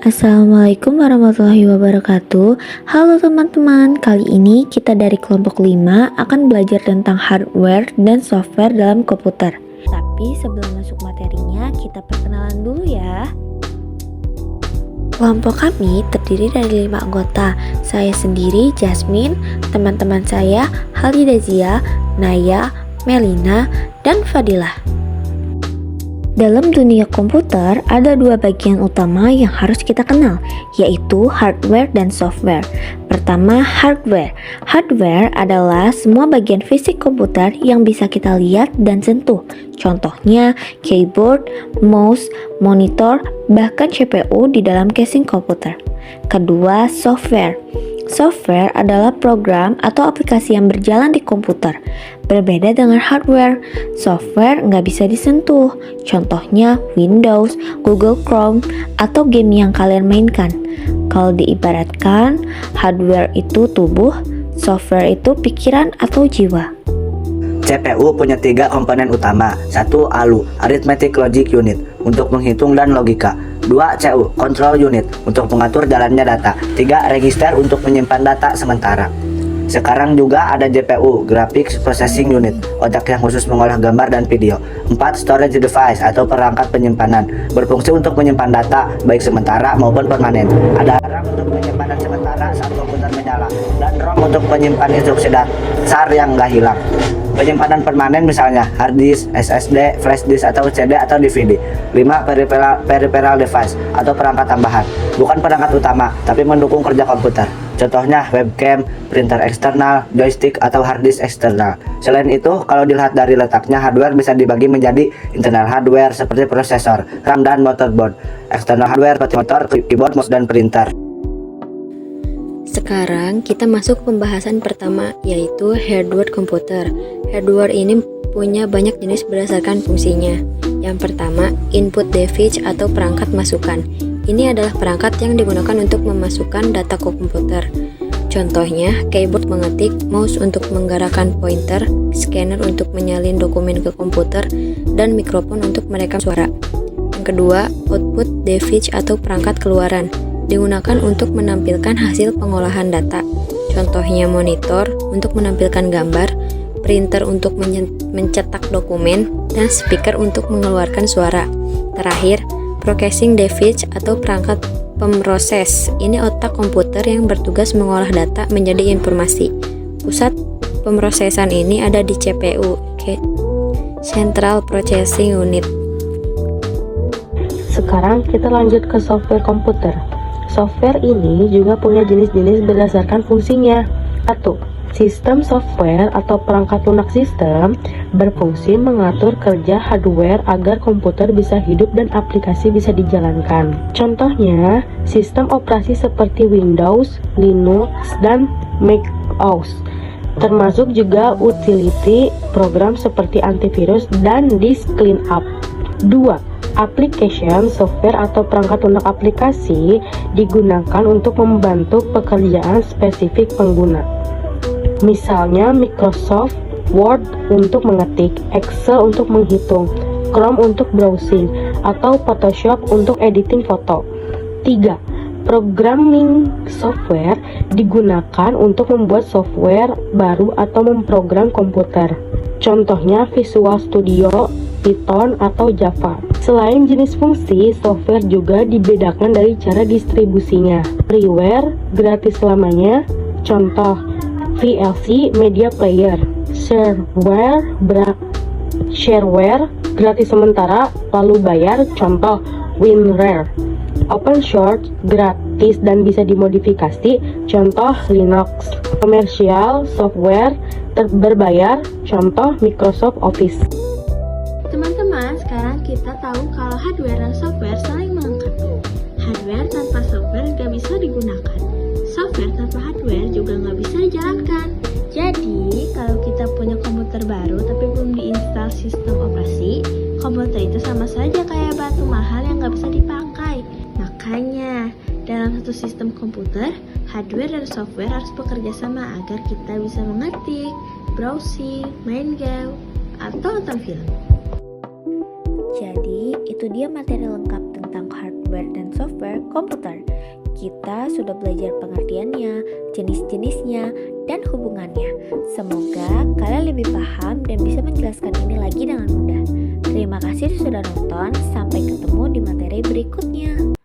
Assalamualaikum warahmatullahi wabarakatuh. Halo teman-teman, kali ini kita dari kelompok 5 akan belajar tentang hardware dan software dalam komputer. Tapi sebelum masuk materinya, kita perkenalan dulu ya. Kelompok kami terdiri dari 5 anggota. Saya sendiri, Jasmine, teman-teman saya, Halidazia, Naya, Melina, dan Fadilah. Dalam dunia komputer, ada dua bagian utama yang harus kita kenal, yaitu hardware dan software. Pertama, hardware. Hardware adalah semua bagian fisik komputer yang bisa kita lihat dan sentuh. Contohnya, keyboard, mouse, monitor, bahkan CPU di dalam casing komputer. Kedua, software. Software adalah program atau aplikasi yang berjalan di komputer. Berbeda dengan hardware, software nggak bisa disentuh. Contohnya Windows, Google Chrome, atau game yang kalian mainkan. Kalau diibaratkan, hardware itu tubuh, software itu pikiran atau jiwa. CPU punya 3 komponen utama. 1. ALU, Arithmetic Logic Unit, untuk menghitung dan logika. 2. CU, Control Unit, untuk mengatur jalannya data. 3. Register, untuk menyimpan data sementara. Sekarang juga ada GPU, Graphics Processing Unit, otak yang khusus mengolah gambar dan video. 4. Storage Device, atau perangkat penyimpanan, berfungsi untuk menyimpan data, baik sementara maupun permanen. Ada RAM untuk penyimpanan sementara saat komputer menyala, dan ROM untuk menyimpan instruksi dasar yang nggak hilang. Penyimpanan permanen misalnya hard disk, SSD, flash disk atau CD atau DVD. 5. Peripheral device, atau perangkat tambahan, bukan perangkat utama tapi mendukung kerja komputer. Contohnya webcam, printer eksternal, joystick atau hard disk eksternal. Selain itu, kalau dilihat dari letaknya, hardware bisa dibagi menjadi internal hardware seperti prosesor, RAM dan motherboard. External hardware seperti motor, keyboard, mouse dan printer. Sekarang kita masuk pembahasan pertama, yaitu hardware komputer. Hardware ini punya banyak jenis berdasarkan fungsinya. Yang pertama, input device atau perangkat masukan. Ini adalah perangkat yang digunakan untuk memasukkan data ke komputer. Contohnya, keyboard mengetik, mouse untuk menggerakkan pointer, scanner untuk menyalin dokumen ke komputer, dan mikrofon untuk merekam suara. Yang kedua, output device atau perangkat keluaran. Digunakan untuk menampilkan hasil pengolahan data. Contohnya monitor untuk menampilkan gambar, printer untuk mencetak dokumen, dan speaker untuk mengeluarkan suara. Terakhir, processing device atau perangkat pemroses. Ini otak komputer yang bertugas mengolah data menjadi informasi. Pusat pemrosesan ini ada di CPU, Central Processing Unit. Sekarang kita lanjut ke software komputer. Software ini juga punya jenis-jenis berdasarkan fungsinya. 1. Sistem software atau perangkat lunak sistem berfungsi mengatur kerja hardware agar komputer bisa hidup dan aplikasi bisa dijalankan. Contohnya, sistem operasi seperti Windows, Linux, dan macOS. Termasuk juga utility program seperti antivirus dan disk cleanup. 2. Application software atau perangkat lunak aplikasi digunakan untuk membantu pekerjaan spesifik pengguna. Misalnya Microsoft Word untuk mengetik, Excel untuk menghitung, Chrome untuk browsing, atau Photoshop untuk editing foto. 3. Programming software digunakan untuk membuat software baru atau memprogram komputer. Contohnya Visual Studio, Python, atau Java. Selain jenis fungsi, software juga dibedakan dari cara distribusinya. Freeware, gratis selamanya, contoh VLC Media Player. Shareware, gratis sementara, lalu bayar, contoh WinRAR. Open source, gratis dan bisa dimodifikasi, contoh Linux. Komersial, software, berbayar, contoh Microsoft Office. Teman-teman, sekarang kita tahu kalau hardware dan software saling melengkapi. Hardware tanpa software nggak bisa digunakan. Software tanpa hardware juga nggak bisa dijalankan. Jadi, kalau kita punya komputer baru tapi belum diinstal sistem operasi, komputer itu sama saja kayak batu mahal yang nggak bisa dipakai. Makanya, dalam satu sistem komputer, hardware dan software harus bekerja sama agar kita bisa mengetik, browsing, main game, atau nonton film. Jadi, itu dia materi lengkap tentang hardware hardware dan software komputer. Kita sudah belajar pengertiannya, jenis-jenisnya, dan hubungannya. Semoga kalian lebih paham dan bisa menjelaskan ini lagi dengan mudah. Terima kasih sudah nonton, sampai ketemu di materi berikutnya.